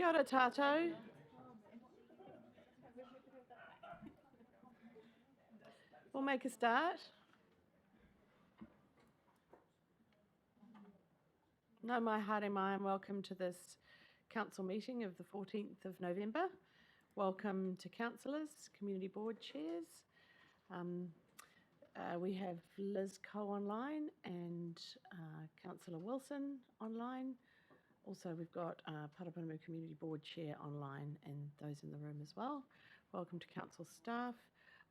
Kia ora tātou. We'll make a start. Nau mai haere mai and welcome to this council meeting of the 14th of November. Welcome to councillors, community board chairs. We have Liz Coe online and Councillor Wilson online. Also, we've got Paraparaumu Community Board Chair online and those in the room as well. Welcome to council staff.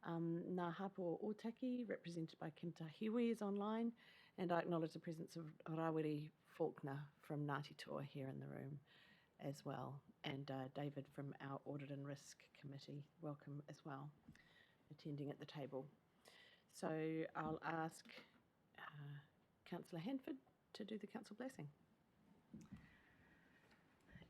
Ngā Hapo Otaki, represented by Kim Tahiwi, is online, and I acknowledge the presence of Rawiri Faulkner from Ngāti Toa here in the room as well, and David from our Audit and Risk Committee, welcome as well, attending at the table. So I'll ask Councillor Hanford to do the council blessing.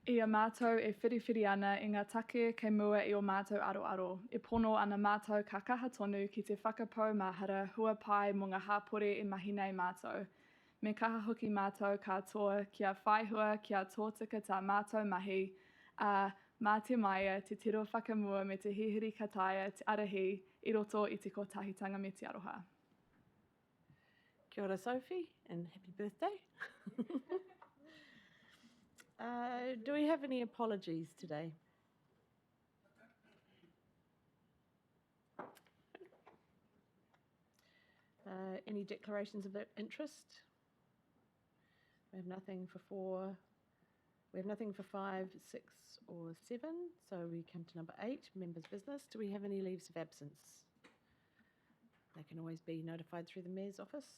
Ia mātou e whiriwhiri ana i ngā take kei mua i o mātou aro. E pono ana mātou ka kaha tonu ki te whakapau mahara hua pai mo ngā hāpore e mahi nei mātou. Me kaha hoki mātou katoa kia whaihua kia tōtika tā mātou mahi, mā te maia te tiro whakamua me te hihiri kataia te arahi I roto I te kotahitanga me te aroha. Kia ora Sophie and happy birthday. Do we have any apologies today? Any declarations of interest? We have nothing for 4. We have nothing for 5, 6 or 7. So we come to number 8, members' business. Do we have any leaves of absence? They can always be notified through the Mayor's office.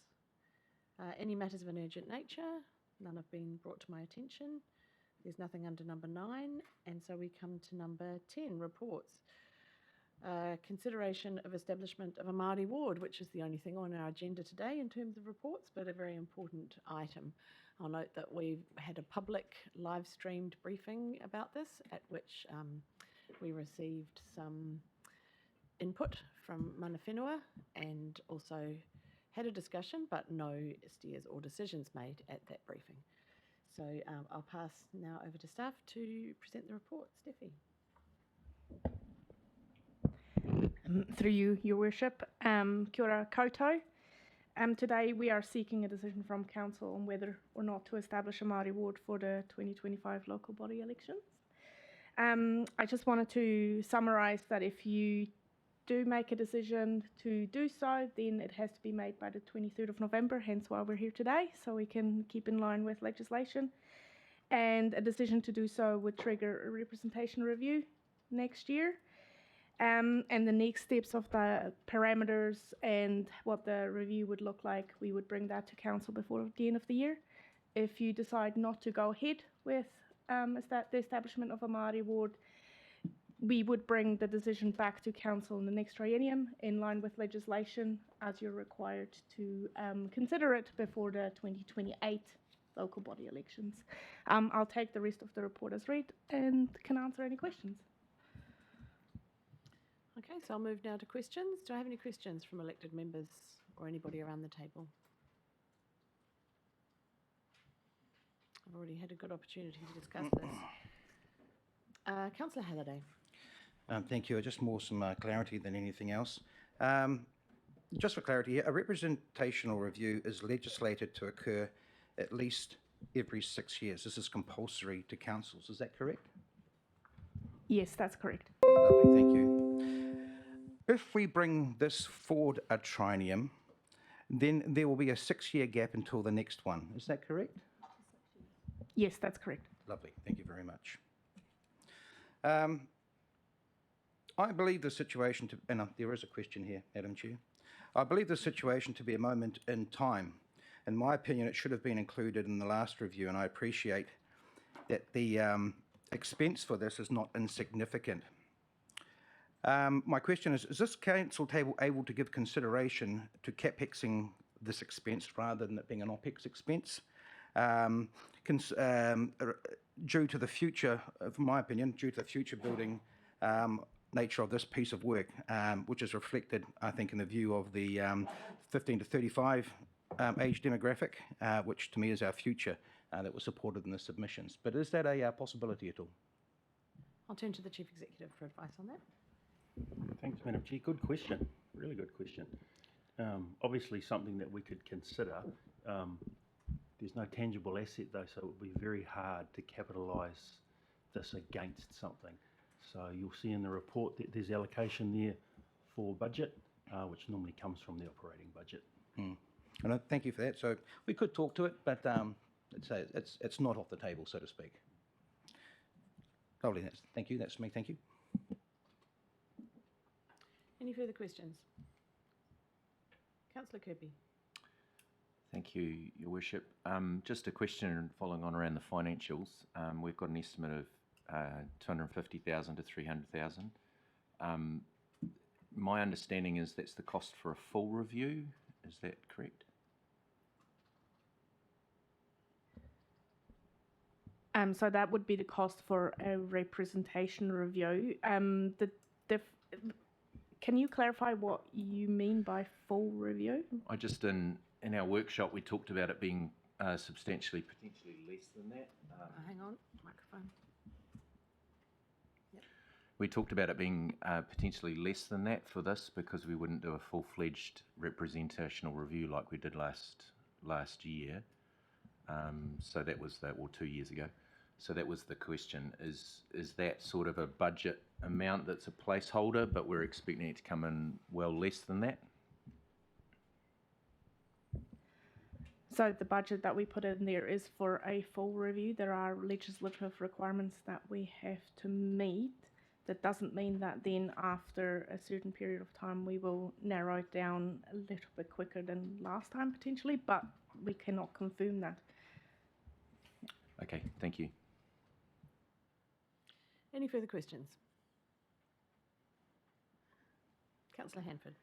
Any matters of an urgent nature? None have been brought to my attention. There's nothing under number 9, and so we come to number 10, reports. Consideration of establishment of a Māori Ward, which is the only thing on our agenda today in terms of reports, but a very important item. I'll note that we've had a public live-streamed briefing about this, at which we received some input from mana whenua and also had a discussion, but no steers or decisions made at that briefing. So I'll pass now over to staff to present the report. Steffi. Through you, Your Worship. Kia ora koutou. Today we are seeking a decision from Council on whether or not to establish a Māori Ward for the 2025 local body elections. I just wanted to summarise that if you do make a decision to do so, then it has to be made by the 23rd of November, hence why we're here today, so we can keep in line with legislation. And a decision to do so would trigger a representation review next year. And the next steps of the parameters and what the review would look like, we would bring that to Council before the end of the year. If you decide not to go ahead with the establishment of a Māori Ward, we would bring the decision back to Council in the next triennium in line with legislation, as you're required to consider it before the 2028 local body elections. I'll take the rest of the report as read and can answer any questions. Okay, so I'll move now to questions. Do I have any questions from elected members or anybody around the table? I've already had a good opportunity to discuss this. Councillor Halliday. Thank you. Just more some clarity than anything else. Just for clarity, a representational review is legislated to occur at least every 6 years. This is compulsory to councils. Is that correct? Yes, that's correct. Lovely, thank you. If we bring this forward a triennium, then there will be a 6-year gap until the next one. Is that correct? Yes, that's correct. Lovely, thank you very much. I believe the situation to, and there is a question here, Madam Chair. I believe the situation to be a moment in time. In my opinion, it should have been included in the last review, and I appreciate that the expense for this is not insignificant. My question is this council table able to give consideration to CapExing this expense rather than it being an OPEX expense? Due to the future, in my opinion, due to the future building nature of this piece of work, which is reflected, I think, in the view of the 15 to 35 age demographic, which to me is our future, that was supported in the submissions. But is that a possibility at all? I'll turn to the Chief Executive for advice on that. Thanks, Madam Chair. Good question. Really good question. Obviously something that we could consider. There's no tangible asset though, so it would be very hard to capitalise this against something. So you'll see in the report that there's allocation there for budget, which normally comes from the operating budget. And thank you for that. So we could talk to it, but it's not off the table, so to speak. Lovely. Thank you. That's me. Thank you. Any further questions? Councillor Kirby. Thank you, Your Worship. Just a question following on around the financials. We've got an estimate of 250,000 to 300,000. My understanding is that's the cost for a full review. Is that correct? So that would be the cost for a representation review. Can you clarify what you mean by full review? I just, in our workshop, we talked about it being potentially less than that. Hang on, microphone. We talked about it being potentially less than that for this because we wouldn't do a full-fledged representational review like we did last year. So that was 2 years ago. So that was the question, is that sort of a budget amount that's a placeholder, but we're expecting it to come in well less than that? So the budget that we put in there is for a full review. There are legislative requirements that we have to meet. That doesn't mean that then after a certain period of time we will narrow it down a little bit quicker than last time potentially, but we cannot confirm that. Okay, thank you. Any further questions? Councillor Hanford.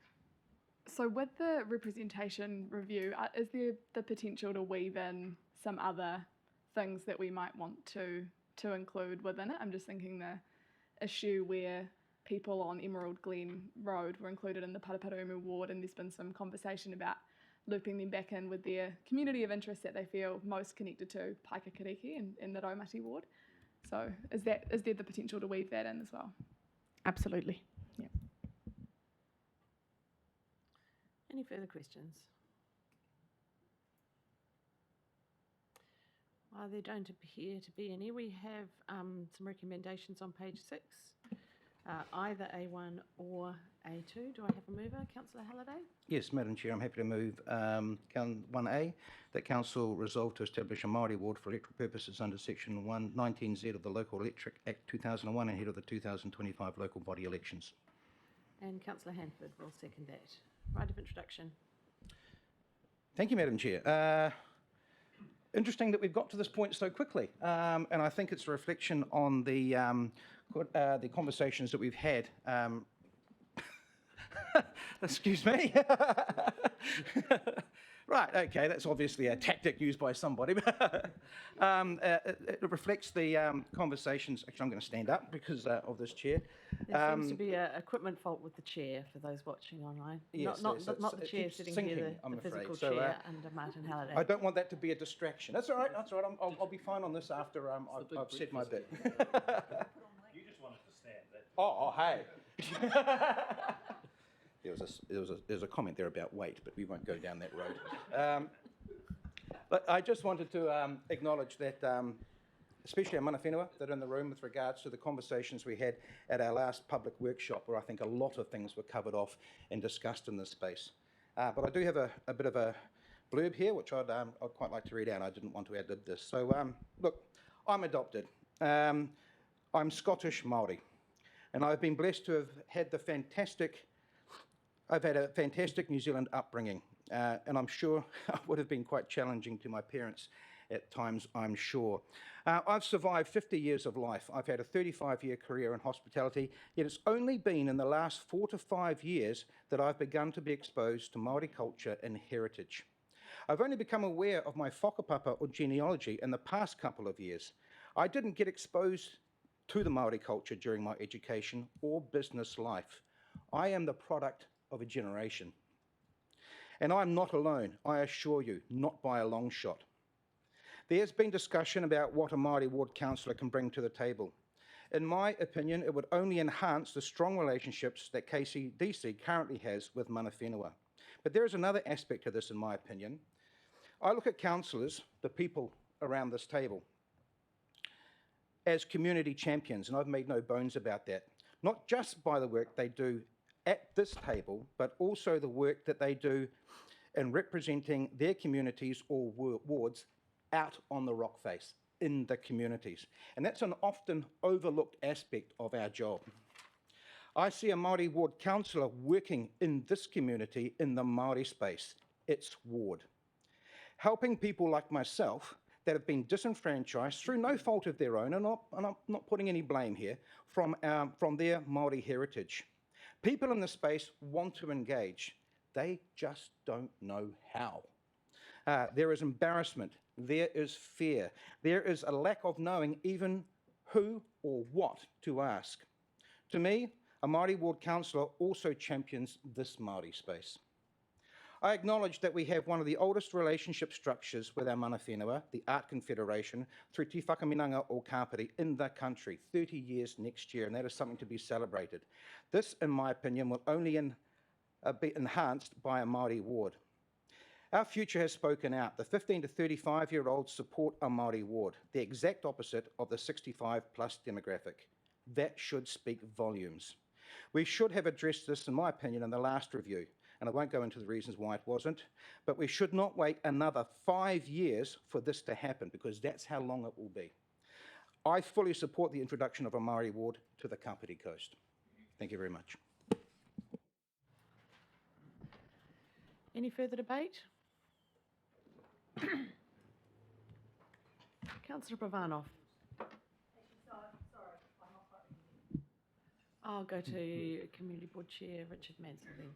So with the representation review, is there the potential to weave in some other things that we might want to include within it? I'm just thinking the issue where people on Emerald Glen Road were included in the Māori Ward, and there's been some conversation about looping them back in with their community of interest that they feel most connected to, Paikakiriki in the Raumati Ward. So is there the potential to weave that in as well? Absolutely. Yeah. Any further questions? There don't appear to be any. We have some recommendations on page 6, either A1 or A2. Do I have a mover? Councillor Halliday? Yes, Madam Chair, I'm happy to move 1A, that Council resolve to establish a Māori Ward for electoral purposes under Section 119Z of the Local Electric Act 2001 ahead of the 2025 local body elections. And Councillor Hanford will second that. Right of introduction. Thank you, Madam Chair. Interesting that we've got to this point so quickly, and I think it's a reflection on the conversations that we've had. Excuse me. Right, okay, that's obviously a tactic used by somebody. It reflects the conversations. Actually, I'm going to stand up because of this chair. There seems to be an equipment fault with the chair for those watching online. Yes, not the it chair keeps sitting sinking, here, I'm the physical afraid. So, chair under Martin Halliday. I don't want that to be a distraction. That's all right. That's all right. I'll be fine on this after I've said my bit. You just wanted to stand there. Oh, hey. There was a comment there about weight, but we won't go down that road. But I just wanted to acknowledge that, especially our mana whenua that are in the room with regards to the conversations we had at our last public workshop, where I think a lot of things were covered off and discussed in this space. But I do have a bit of a blurb here, which I'd quite like to read out. I didn't want to ad-lib this. So, look, I'm adopted. I'm Scottish Māori, and I've been blessed to have had I've had a fantastic New Zealand upbringing, and I'm sure it would have been quite challenging to my parents at times, I'm sure. I've survived 50 years of life. I've had a 35-year career in hospitality, yet it's only been in the last 4 to 5 years that I've begun to be exposed to Māori culture and heritage. I've only become aware of my whakapapa or genealogy in the past couple of years. I didn't get exposed to the Māori culture during my education or business life. I am the product of a generation. And I'm not alone, I assure you, not by a long shot. There's been discussion about what a Māori Ward councillor can bring to the table. In my opinion, it would only enhance the strong relationships that KCDC currently has with mana whenua. But there is another aspect to this, in my opinion. I look at councillors, the people around this table, as community champions, and I've made no bones about that. Not just by the work they do at this table, but also the work that they do in representing their communities or wards out on the rock face, in the communities. And that's an often overlooked aspect of our job. I see a Māori Ward councillor working in this community in the Māori space, its ward, helping people like myself that have been disenfranchised through no fault of their own, and I'm not putting any blame here, from their Māori heritage. People in the space want to engage. They just don't know how. There is embarrassment. There is fear. There is a lack of knowing even who or what to ask. To me, a Māori Ward councillor also champions this Māori space. I acknowledge that we have one of the oldest relationship structures with our mana whenua, the Art Confederation, through Te Whakaminanga o Kapiti in the country, 30 years next year, and that is something to be celebrated. This, in my opinion, will only be enhanced by a Māori Ward. Our future has spoken out. The 15 to 35-year-olds support a Māori Ward, the exact opposite of the 65-plus demographic. That should speak volumes. We should have addressed this, in my opinion, in the last review, and I won't go into the reasons why it wasn't, but we should not wait another 5 years for this to happen, because that's how long it will be. I fully support the introduction of a Māori Ward to the Kapiti Coast. Thank you very much. Any further debate? Councillor Pravanov. I'll go to Community Board Chair Richard Mansell then.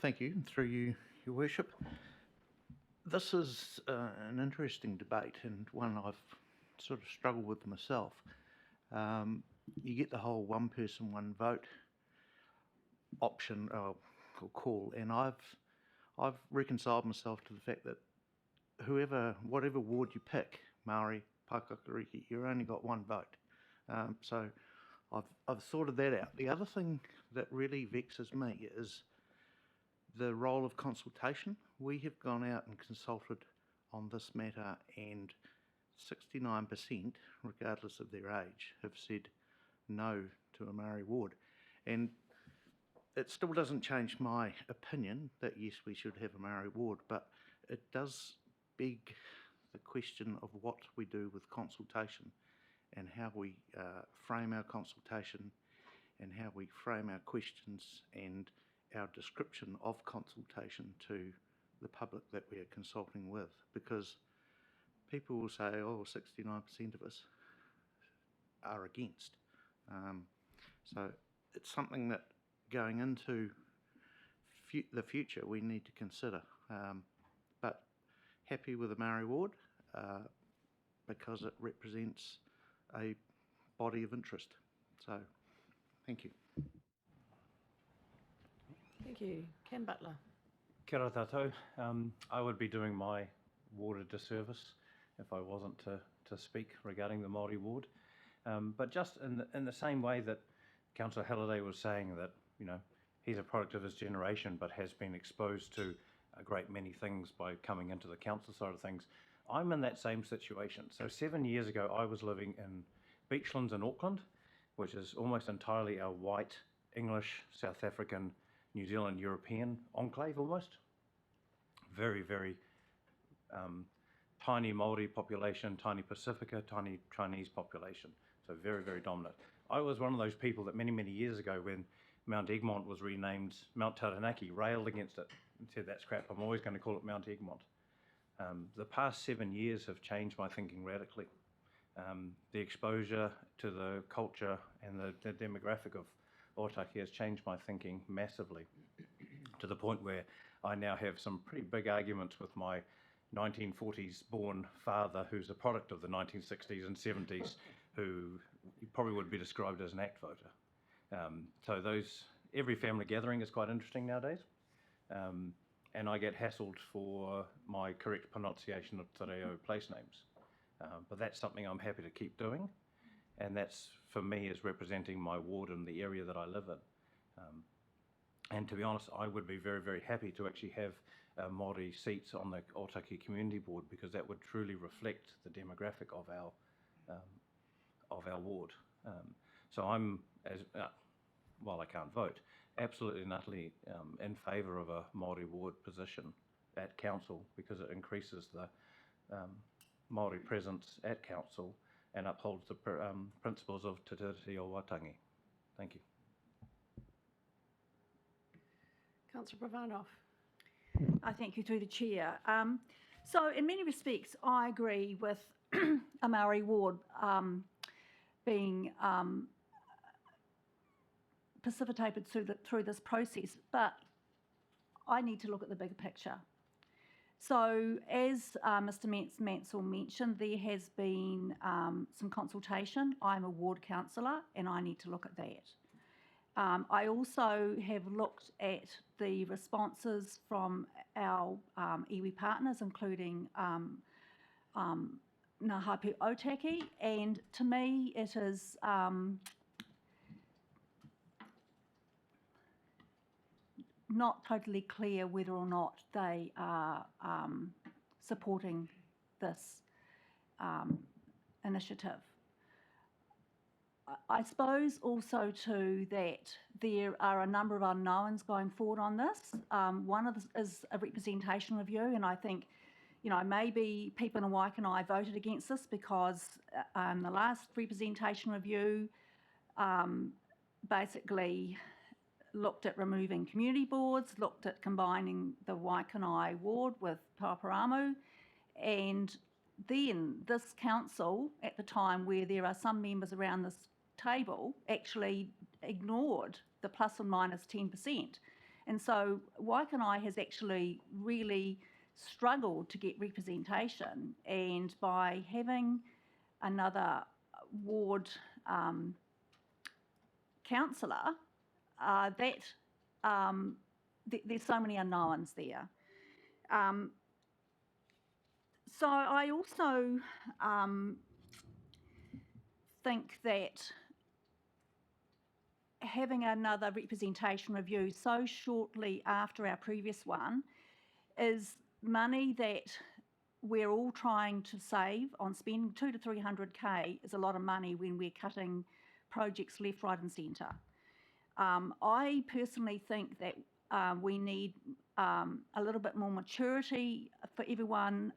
Thank you. Through you, Your Worship. This is an interesting debate, and one I've sort of struggled with myself. You get the whole one person, one vote option or call, and I've reconciled myself to the fact that whatever ward you pick, Maori, Pākakariki, you've only got one vote. So I've sorted that out. The other thing that really vexes me is the role of consultation. We have gone out and consulted on this matter, and 69%, regardless of their age, have said no to a Māori Ward. And it still doesn't change my opinion that yes, we should have a Māori Ward, but it does beg the question of what we do with consultation and how we frame our consultation and how we frame our questions and our description of consultation to the public that we are consulting with, because people will say, oh, 69% of us are against. So it's something that going into the future we need to consider. But happy with the Māori Ward because it represents a body of interest. So thank you. Thank you. Ken Butler. Kia ora tātou. I would be doing my ward a disservice if I wasn't to speak regarding the Māori Ward. But just in the same way that Councillor Halliday was saying that, you know, he's a product of his generation but has been exposed to a great many things by coming into the council side of things, I'm in that same situation. So 7 years ago I was living in Beachlands in Auckland, which is almost entirely a white, English, South African, New Zealand, European enclave almost. Very, very tiny Māori population, tiny Pacifica, tiny Chinese population. So very, very dominant. I was one of those people that many, many years ago when Mount Egmont was renamed Mount Taranaki, railed against it and said, that's crap, I'm always going to call it Mount Egmont. The past 7 years have changed my thinking radically. The exposure to the culture and the demographic of Otaki has changed my thinking massively, to the point where I now have some pretty big arguments with my 1940s born father, who's a product of the 1960s and 70s, who probably would be described as an ACT voter. So every family gathering is quite interesting nowadays. And I get hassled for my correct pronunciation of te reo place names. But that's something I'm happy to keep doing, and that's, for me, is representing my ward and the area that I live in. And to be honest, I would be very, very happy to actually have Māori seats on the Otaki Community Board, because that would truly reflect the demographic of our ward. So I'm, while I can't vote, absolutely and utterly in favour of a Māori Ward position at council, because it increases the Māori presence at council and upholds the principles of Te Tiriti o Waitangi. Thank you. Councillor Brovanov. I thank you through the chair. So in many respects, I agree with a Māori Ward being precipitated through this process, but I need to look at the bigger picture. So as Mr. Mansell mentioned, there has been some consultation. I'm a ward councillor and I need to look at that. I also have looked at the responses from our iwi partners, including Ngā Hāpu Otaki, and to me it is not totally clear whether or not they are supporting this initiative. I suppose also too that there are a number of unknowns going forward on this. One of them is a representation review, and I think, you know, maybe people in Waikanae voted against this because the last representation review basically looked at removing community boards, looked at combining the Waikanae ward with Paoparamu, and then this council at the time, where there are some members around this table, actually ignored the plus or minus 10%. And so Waikanae has actually really struggled to get representation, and by having another ward councillor, there's so many unknowns there. So I also think that having another representation review so shortly after our previous one is money that we're all trying to save on spending. 200 to 300k is a lot of money when we're cutting projects left, right and centre. I personally think that we need a little bit more maturity for everyone,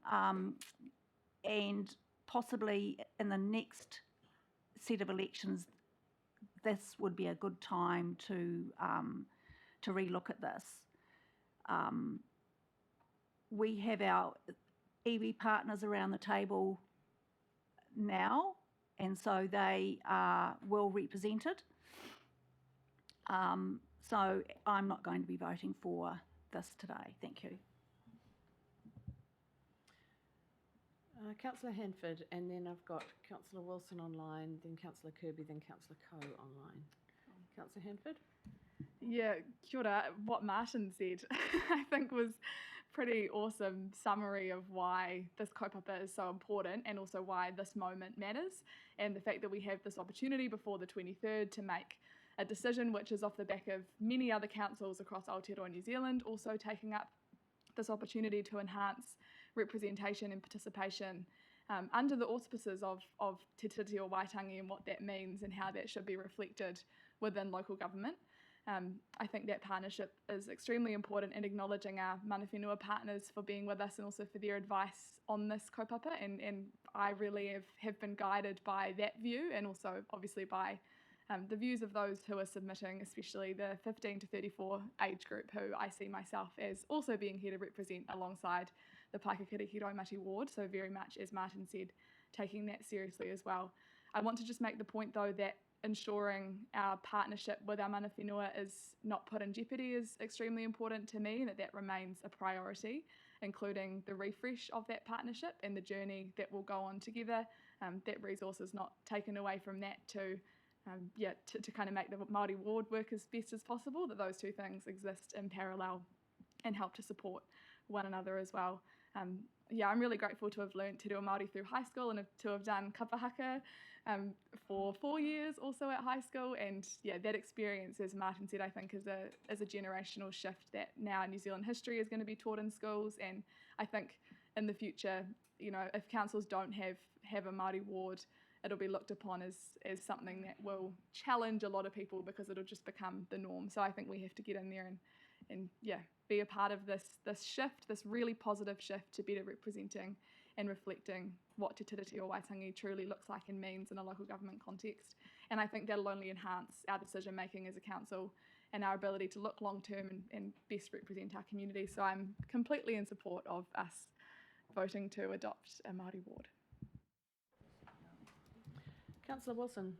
and possibly in the next set of elections, this would be a good time to relook at this. We have our iwi partners around the table now, and so they are well represented. So I'm not going to be voting for this today. Thank you. Councillor Hanford, and then I've got Councillor Wilson online, then Councillor Kirby, then Councillor Coe online. Councillor Hanford? Yeah, kia ora. What Martin said, I think, was pretty awesome summary of why this kaupapa is so important, and also why this moment matters, and the fact that we have this opportunity before the 23rd to make a decision which is off the back of many other councils across Aotearoa New Zealand also taking up this opportunity to enhance representation and participation under the auspices of Te Tiriti o Waitangi, and what that means and how that should be reflected within local government. I think that partnership is extremely important in acknowledging our mana whenua partners for being with us and also for their advice on this kaupapa, and I really have been guided by that view, and also obviously by the views of those who are submitting, especially the 15 to 34 age group, who I see myself as also being here to represent alongside the Paikakiri Hiroimati Ward, so very much, as Martin said, taking that seriously as well. I want to just make the point though that ensuring our partnership with our mana whenua is not put in jeopardy is extremely important to me, and that remains a priority, including the refresh of that partnership and the journey that will go on together. That resource is not taken away from that to kind of make the Māori Ward work as best as possible, that those two things exist in parallel and help to support one another as well. Yeah, I'm really grateful to have learnt Te Reo Māori through high school and to have done kapahaka for 4 years also at high school. And yeah, that experience, as Martin said, I think is a generational shift that now New Zealand history is going to be taught in schools. And I think in the future, you know, if councils don't have a Māori ward, it'll be looked upon as something that will challenge a lot of people because it'll just become the norm. So I think we have to get in there and yeah, be a part of this shift, this really positive shift to better representing and reflecting what Te Tiriti o Waitangi truly looks like and means in a local government context. And I think that'll only enhance our decision making as a council and our ability to look long term and best represent our community. So I'm completely in support of us voting to adopt a Māori ward. Councillor Wilson.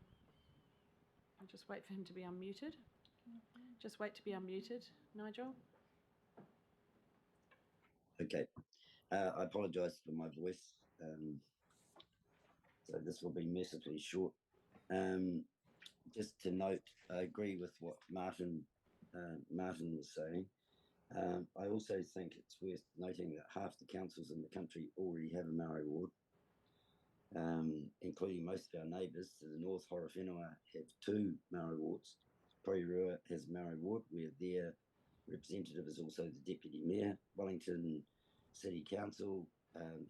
I'll just wait for him to be unmuted. Just wait to be unmuted, Nigel. Okay. I apologise for my voice. So this will be mercifully short. Just to note, I agree with what Martin was saying. I also think it's worth noting that half the councils in the country already have a Māori ward, including most of our neighbours. To the north, Horowhenua have 2 Māori wards. Porirua has a Māori ward, where their representative is also the deputy mayor. Wellington City Council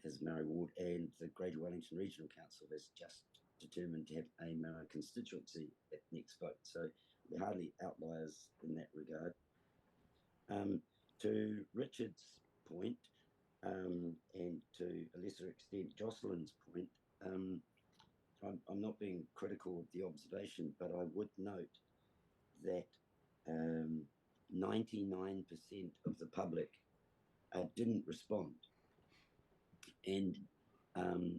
has a Māori ward, and the Greater Wellington Regional Council has just determined to have a Māori constituency at next vote. So we're hardly outliers in that regard. To Richard's point, and to a lesser extent Jocelyn's point, I'm not being critical of the observation, but I would note that 99% of the public didn't respond. And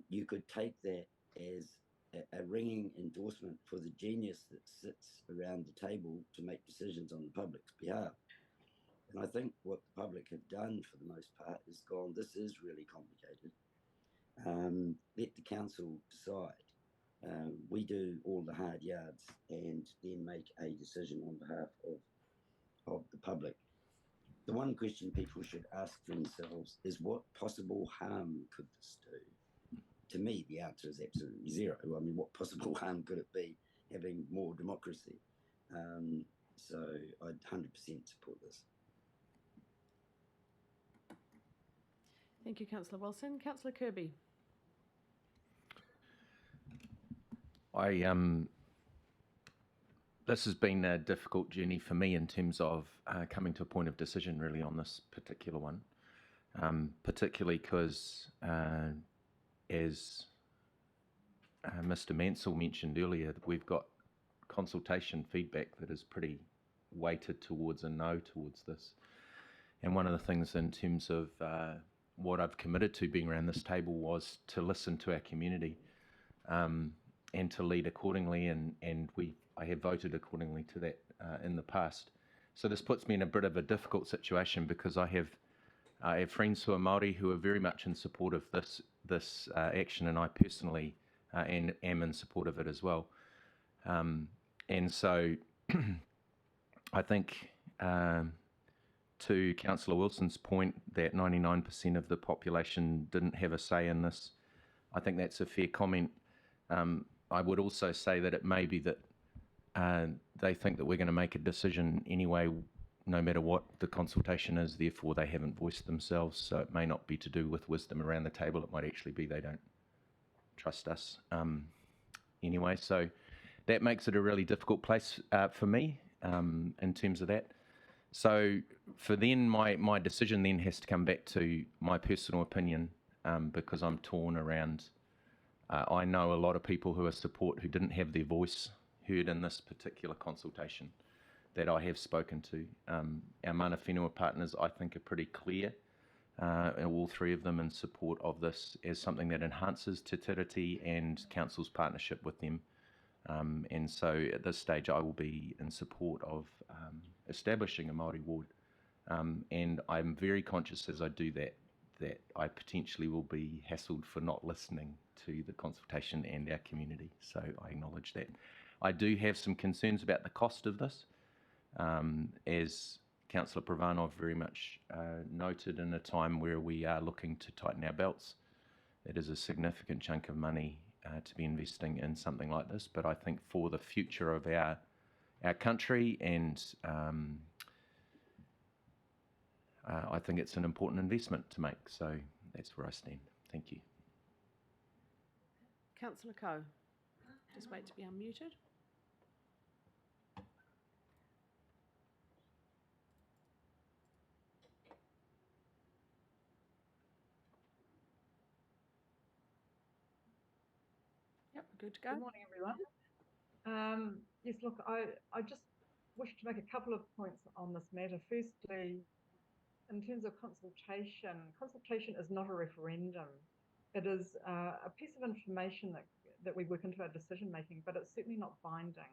you could take that as a ringing endorsement for the genius that sits around the table to make decisions on the public's behalf. And I think what the public have done for the most part is gone, this is really complicated. Let the council decide. We do all the hard yards and then make a decision on behalf of the public. The one question people should ask themselves is, what possible harm could this do? To me, the answer is absolutely zero. I mean, what possible harm could it be having more democracy? So I'd 100% support this. Thank you, Councillor Wilson. Councillor Kirby. This has been a difficult journey for me in terms of coming to a point of decision really on this particular one, particularly because as Mr. Mansell mentioned earlier, we've got consultation feedback that is pretty weighted towards a no towards this. And one of the things in terms of what I've committed to being around this table was to listen to our community and to lead accordingly, and I have voted accordingly to that in the past. So this puts me in a bit of a difficult situation because I have friends who are Māori who are very much in support of this action, and I personally am in support of it as well. And so I think to Councillor Wilson's point that 99% of the population didn't have a say in this, I think that's a fair comment. I would also say that it may be that they think that we're going to make a decision anyway, no matter what the consultation is, therefore they haven't voiced themselves, so it may not be to do with wisdom around the table, it might actually be they don't trust us anyway. So that makes it a really difficult place for me in terms of that. So for then, my decision then has to come back to my personal opinion because I'm torn around. I know a lot of people who didn't have their voice heard in this particular consultation that I have spoken to. Our mana whenua partners, I think, are pretty clear, all 3 of them in support of this as something that enhances Te Tiriti and Council's partnership with them. And so at this stage I will be in support of establishing a Māori ward. And I'm very conscious as I do that I potentially will be hassled for not listening to the consultation and our community. So I acknowledge that. I do have some concerns about the cost of this. As Councillor Pravanov very much noted, in a time where we are looking to tighten our belts. It is a significant chunk of money to be investing in something like this, but I think for the future of our country, and I think it's an important investment to make. So that's where I stand. Thank you. Councillor Coe, just wait to be unmuted. Yep, good to go. Good morning, everyone. Yes, look, I just wish to make a couple of points on this matter. Firstly, in terms of consultation, consultation is not a referendum. It is a piece of information that we work into our decision making, but it's certainly not binding.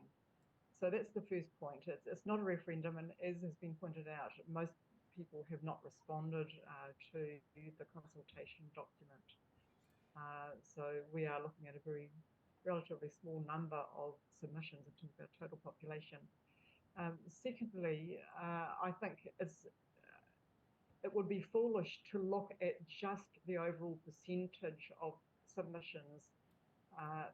So that's the first point. It's not a referendum, and as has been pointed out, most people have not responded to the consultation document. So we are looking at a very relatively small number of submissions in terms of our total population. Secondly, I think it would be foolish to look at just the overall percentage of submissions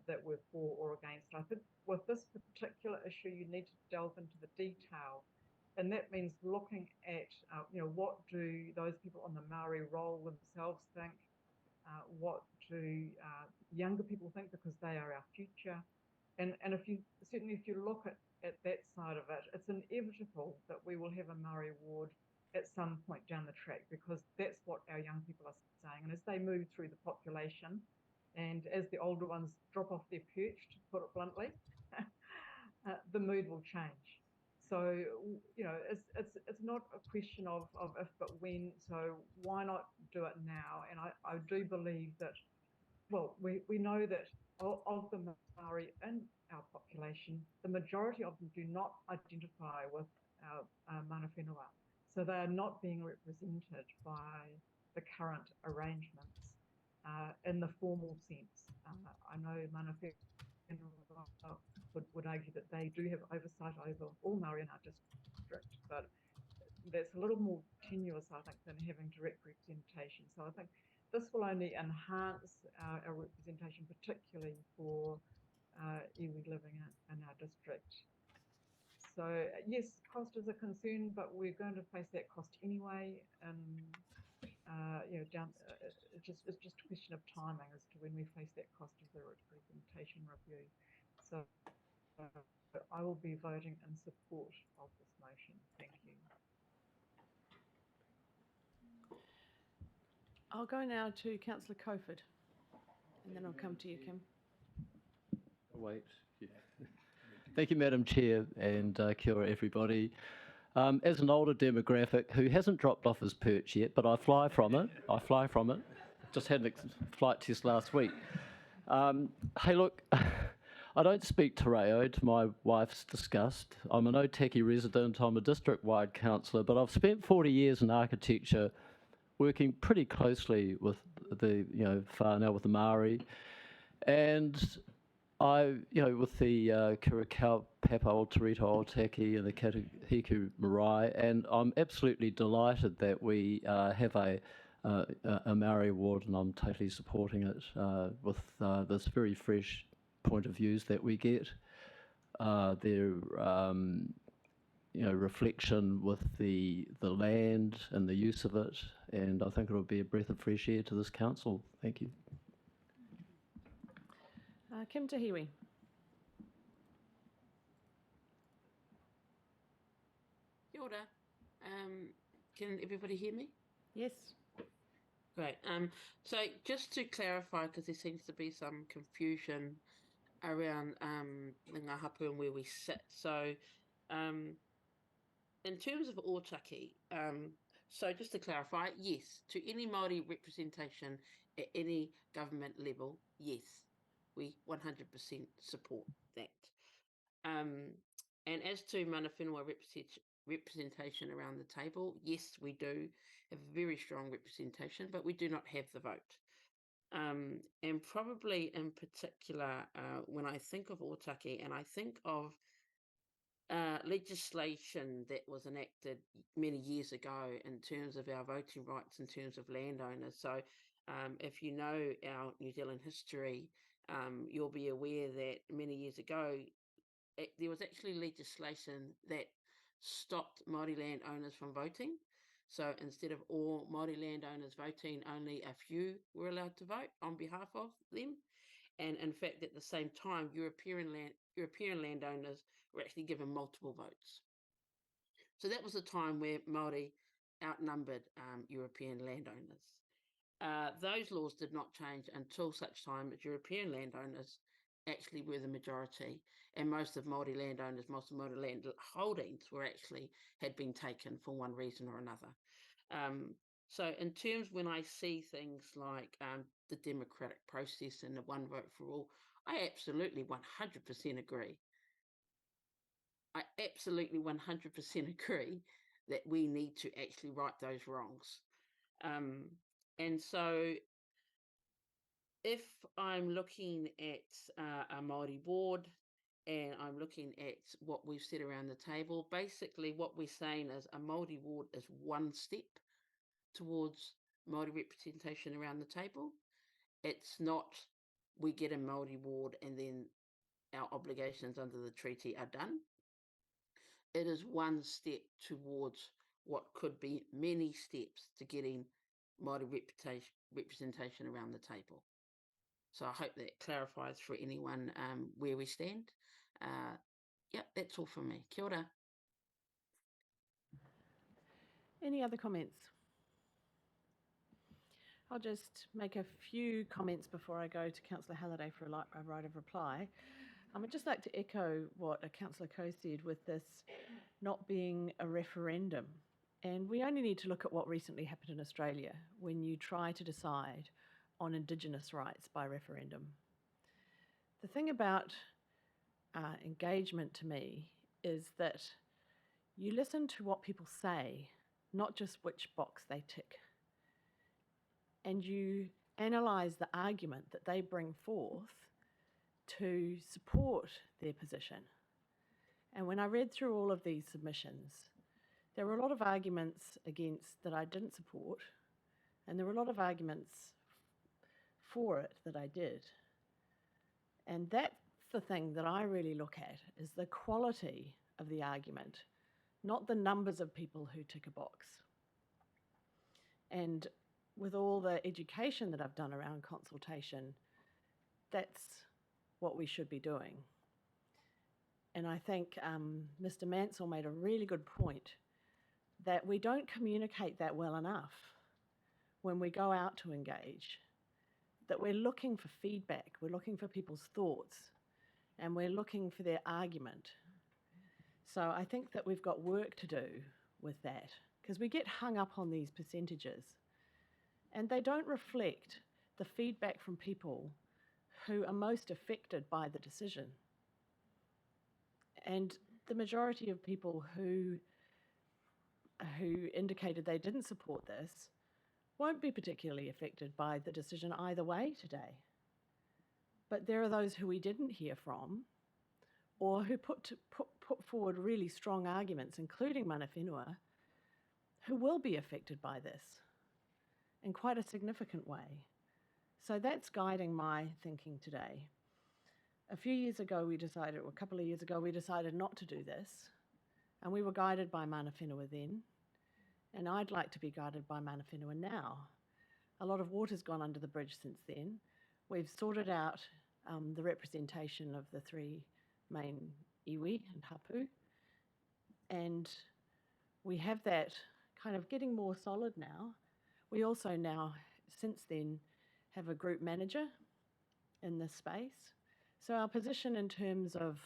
that were for or against. I think with this particular issue, you need to delve into the detail, and that means looking at what do those people on the Māori roll themselves think, what do younger people think, because they are our future, and if you look at that side of it, it's inevitable that we will have a Māori ward at some point down the track, because that's what our young people are saying. And as they move through the population, and as the older ones drop off their perch, to put it bluntly, the mood will change. So, it's not a question of if but when, so why not do it now? And I do believe that, well, we know that of the Māori in our population, the majority of them do not identify with our mana whenua. So they are not being represented by the current arrangements in the formal sense. I know mana whenua would argue that they do have oversight over all Māori in our district, but that's a little more tenuous, I think, than having direct representation. So I think this will only enhance our representation, particularly for iwi living in our district. So yes, cost is a concern, but we're going to face that cost anyway. And it's just a question of timing as to when we face that cost of the representation review. So I will be voting in support of this motion. Thank you. I'll go now to Councillor Coford, and then I'll come to you, Kim. Wait. Yeah. Thank you, Madam Chair, and kia ora, everybody. As an older demographic who hasn't dropped off his perch yet, but I fly from it. Just had a flight test last week. Hey, look, I don't speak te reo, to my wife's disgust. I'm an Otaki resident, I'm a district-wide councillor, but I've spent 40 years in architecture working pretty closely with the, whānau, with the Māori, and with the Kirakau Papa o Tirito Otaki and the Katahiku Marae, and I'm absolutely delighted that we have a Māori ward, and I'm totally supporting it with this very fresh point of views that we get. Their reflection with the land and the use of it, and I think it'll be a breath of fresh air to this council. Thank you. Kim Tahiwi. Kia ora. Can everybody hear me? Yes. Great. So just to clarify, because there seems to be some confusion around the ngahapu and where we sit. So in terms of Otaki, so just to clarify, yes, to any Māori representation at any government level, yes, we 100% support that. And as to mana whenua representation around the table, yes, we do have very strong representation, but we do not have the vote. And probably in particular, when I think of Otaki and I think of legislation that was enacted many years ago in terms of our voting rights, in terms of landowners. So if you know our New Zealand history, you'll be aware that many years ago, there was actually legislation that stopped Māori landowners from voting. So instead of all Māori landowners voting, only a few were allowed to vote on behalf of them. And in fact, at the same time, European landowners were actually given multiple votes. So that was a time where Māori outnumbered European landowners. Those laws did not change until such time as European landowners actually were the majority, and most of Māori landowners, most of Māori land holdings had been taken for one reason or another. So in terms when I see things like the democratic process and the one vote for all, I absolutely 100% agree. I absolutely 100% agree that we need to actually right those wrongs. And so if I'm looking at a Māori Ward and I'm looking at what we've said around the table, basically what we're saying is a Māori Ward is one step towards Māori representation around the table. It's not we get a Māori Ward and then our obligations under the treaty are done. It is one step towards what could be many steps to getting Māori representation around the table. So I hope that clarifies for anyone where we stand. Yep, that's all from me. Kia ora. Any other comments? I'll just make a few comments before I go to Councillor Halliday for a right of reply. I'd just like to echo what Councillor Coe said with this not being a referendum. And we only need to look at what recently happened in Australia when you try to decide on Indigenous rights by referendum. The thing about engagement to me is that you listen to what people say, not just which box they tick. And you analyse the argument that they bring forth to support their position. And when I read through all of these submissions, there were a lot of arguments against that I didn't support, and there were a lot of arguments for it that I did. And that's the thing that I really look at, is the quality of the argument, not the numbers of people who tick a box. And with all the education that I've done around consultation, that's what we should be doing. And I think Mr. Mansell made a really good point that we don't communicate that well enough when we go out to engage, that we're looking for feedback, we're looking for people's thoughts, and we're looking for their argument. So I think that we've got work to do with that, because we get hung up on these percentages, and they don't reflect the feedback from people who are most affected by the decision. And the majority of people who indicated they didn't support this won't be particularly affected by the decision either way today. But there are those who we didn't hear from, or who put forward really strong arguments, including mana whenua, who will be affected by this in quite a significant way. So that's guiding my thinking today. A couple of years ago, we decided not to do this, and we were guided by mana whenua then, and I'd like to be guided by mana whenua now. A lot of water's gone under the bridge since then. We've sorted out the representation of the three main iwi and hapu, and we have that kind of getting more solid now. We also now, since then, have a group manager in this space. So our position in terms of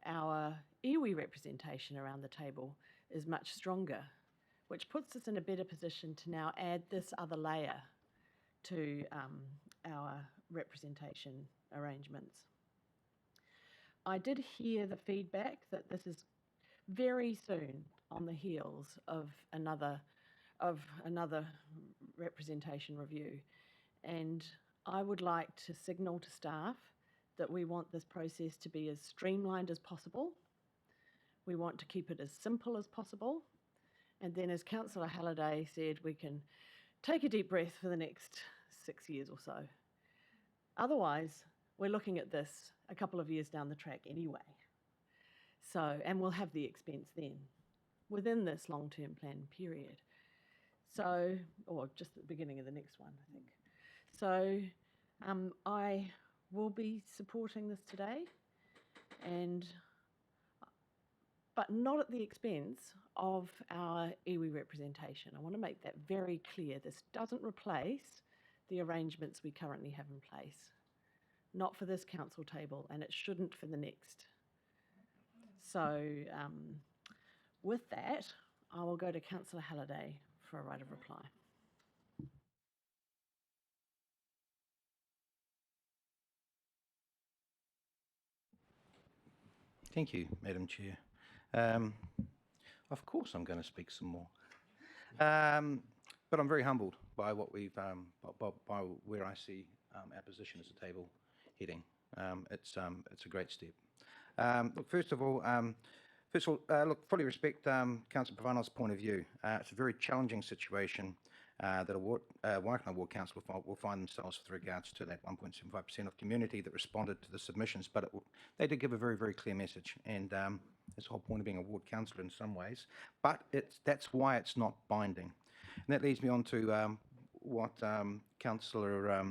our iwi representation around the table is much stronger, which puts us in a better position to now add this other layer to our representation arrangements. I did hear the feedback that this is very soon on the heels of another representation review, and I would like to signal to staff that we want this process to be as streamlined as possible. We want to keep it as simple as possible. And then, as Councillor Halliday said, we can take a deep breath for the next 6 years or so. Otherwise, we're looking at this a couple of years down the track anyway. So, and we'll have the expense then within this long-term plan period. So, or just at the beginning of the next one, I think. So, I will be supporting this today, but not at the expense of our iwi representation. I want to make that very clear. This doesn't replace the arrangements we currently have in place. Not for this council table, and it shouldn't for the next. So, with that, I will go to Councillor Halliday for a right of reply. Thank you, Madam Chair. Of course I'm going to speak some more. But I'm very humbled by what we've, by where I see our position as a table heading. It's a great step. Look, first of all, look, fully respect Councillor Pavano's point of view. It's a very challenging situation that Waikanae Ward Council will find themselves with regards to that 1.75% of community that responded to the submissions, but they did give a very, very clear message, and it's the whole point of being a ward councillor in some ways, but that's why it's not binding. And that leads me on to what Councillor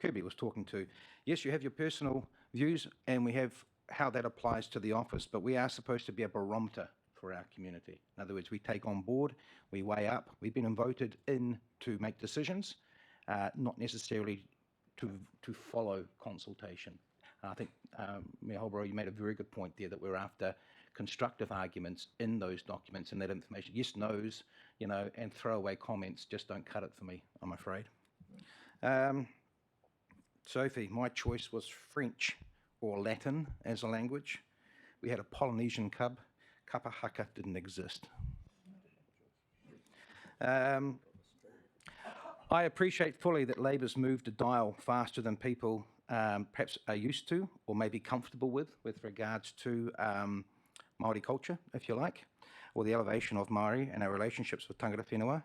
Kirby was talking to. Yes, you have your personal views, and we have how that applies to the office, but we are supposed to be a barometer for our community. In other words, we take on board, we weigh up. We've been voted in to make decisions, not necessarily to follow consultation. I think, Mayor Holbrook, you made a very good point there that we're after constructive arguments in those documents and that information. Yes, no's, you know, and throwaway comments just don't cut it for me, I'm afraid. Sophie, my choice was French or Latin as a language. We had a Polynesian cub. Kapa haka didn't exist. I appreciate fully that Labour's moved to dial faster than people perhaps are used to or maybe comfortable with regards to Māori culture, if you like, or the elevation of Māori and our relationships with tangata whenua.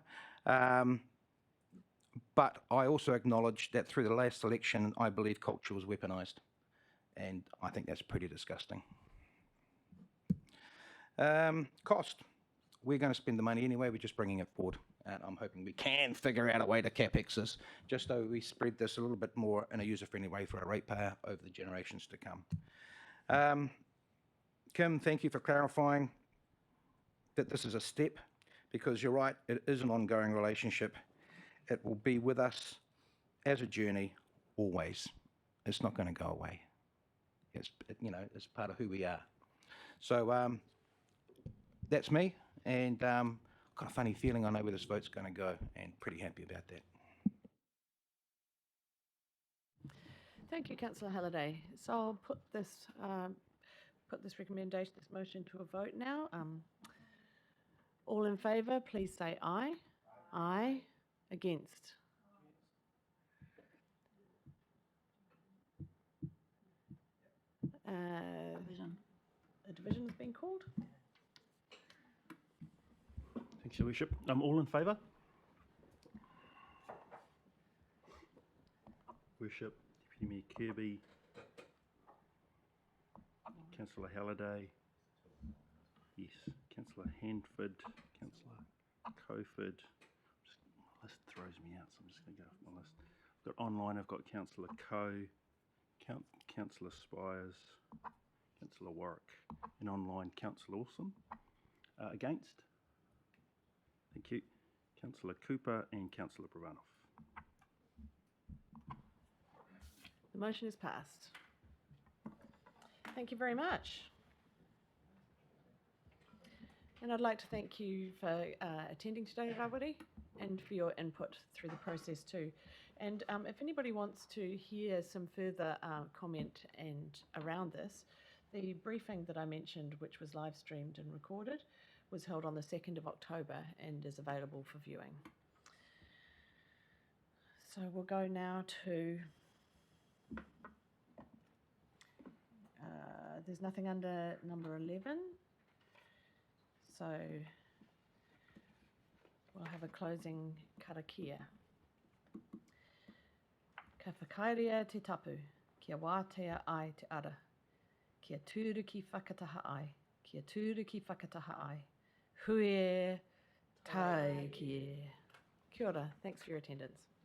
But I also acknowledge that through the last election, I believe culture was weaponised, and I think that's pretty disgusting. Cost. We're going to spend the money anyway, we're just bringing it forward. And I'm hoping we can figure out a way to capex this, just so we spread this a little bit more in a user-friendly way for our ratepayer over the generations to come. Kim, thank you for clarifying that this is a step, because you're right, it is an ongoing relationship. It will be with us as a journey always. It's not going to go away. It's part of who we are. So, that's me, and got a funny feeling I know where this vote's going to go, and pretty happy about that. Thank you, Councillor Halliday. So I'll put this recommendation, this motion to a vote now. All in favour, please say aye. Aye. Against. A division has been called. Thanks, Your Worship. All in favour? Worship, Deputy Mayor Kirby, Councillor Halliday, yes, Councillor Handford, Councillor Coford. My list throws me out, so I'm just going to go off my list. I've got online, I've got Councillor Coe, Councillor Spires, Councillor Warwick, and online, Councillor Awesome. Against? Thank you. Councillor Cooper and Councillor Pravanov. The motion is passed. Thank you very much. And I'd like to thank you for attending today, Rawiri, and for your input through the process too. And if anybody wants to hear some further comment and around this, the briefing that I mentioned, which was live streamed and recorded, was held on the 2nd of October and is available for viewing. So we'll go now to, there's nothing under number 11. So we'll have a closing karakia. Ka whakairea te tapu, kia wātea ai te ara. Kia tūru ki whakataha ai, kia tūru ki whakataha ai. Hui e tai ki e. Kia ora, thanks for your attendance.